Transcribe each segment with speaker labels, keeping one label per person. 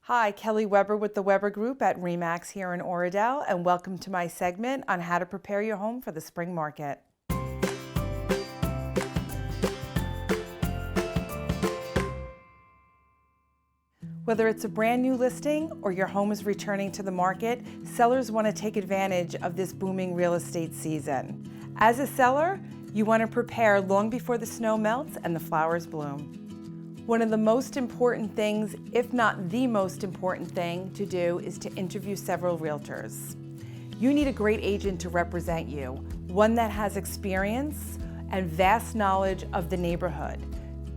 Speaker 1: Hi, Kelly Weber with the Weber Group at RE/MAX here in Oradell, and welcome to my segment on how to prepare your home for the spring market. Whether it's a brand new listing or your home is returning to the market, sellers want to take advantage of this booming real estate season. As a seller, you want to prepare long before the snow melts and the flowers bloom. One of the most important things, if not the most important thing to do, is to interview several realtors. You need a great agent to represent you, one that has experience and vast knowledge of the neighborhood.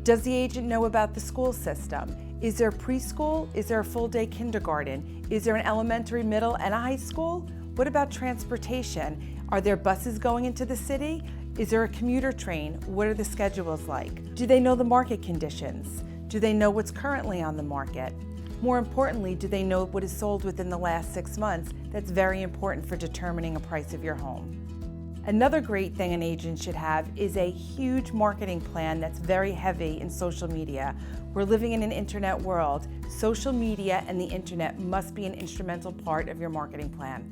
Speaker 1: Does the agent know about the school system? Is there preschool? Is there a full-day kindergarten? Is there an elementary, middle, and a high school? What about transportation? Are there buses going into the city? Is there a commuter train? What are the schedules like? Do they know the market conditions? Do they know what's currently on the market? More importantly, do they know what is sold within the last 6 months? That's very important for determining a price of your home. Another great thing an agent should have is a huge marketing plan that's very heavy in social media. We're living in an internet world. Social media and the internet must be an instrumental part of your marketing plan.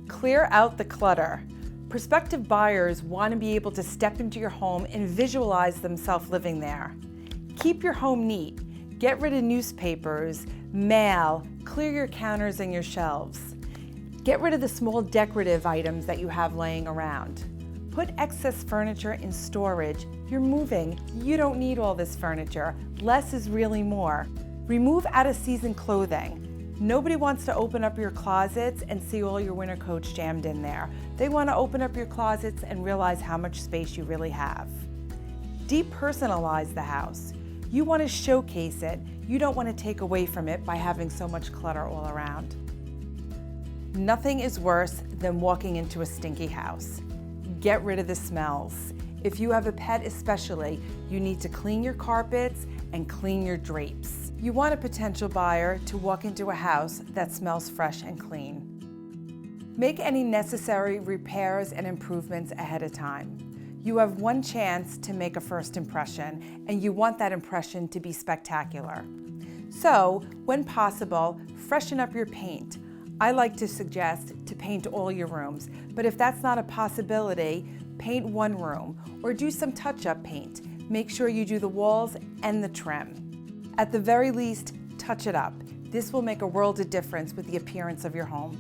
Speaker 1: Clear out the clutter. Prospective buyers want to be able to step into your home and visualize themselves living there. Keep your home neat. Get rid of newspapers, mail, clear your counters and your shelves. Get rid of the small decorative items that you have laying around. Put excess furniture in storage. You're moving. You don't need all this furniture. Less is really more. Remove out-of-season clothing. Nobody wants to open up your closets and see all your winter coats jammed in there. They want to open up your closets and realize how much space you really have. Depersonalize the house. You want to showcase it. You don't want to take away from it by having so much clutter all around. Nothing is worse than walking into a stinky house. Get rid of the smells. If you have a pet especially, you need to clean your carpets and clean your drapes. You want a potential buyer to walk into a house that smells fresh and clean. Make any necessary repairs and improvements ahead of time. You have one chance to make a first impression, and you want that impression to be spectacular. So, when possible, freshen up your paint. I like to suggest to paint all your rooms, but if that's not a possibility, paint one room or do some touch-up paint. Make sure you do the walls and the trim. At the very least, touch it up. This will make a world of difference with the appearance of your home.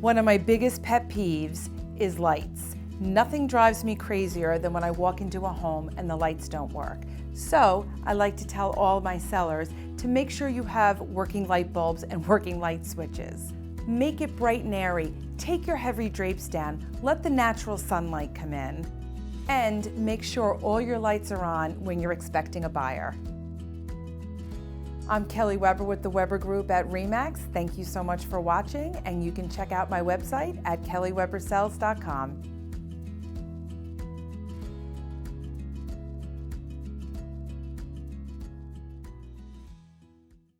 Speaker 1: One of my biggest pet peeves is lights. Nothing drives me crazier than when I walk into a home and the lights don't work. So I like to tell all my sellers to make sure you have working light bulbs and working light switches. Make it bright and airy. Take your heavy drapes down. Let the natural sunlight come in. And make sure all your lights are on when you're expecting a buyer. I'm Kelly Weber with the Weber Group at RE/MAX. Thank you so much for watching, and you can check out my website at kellywebersells.com.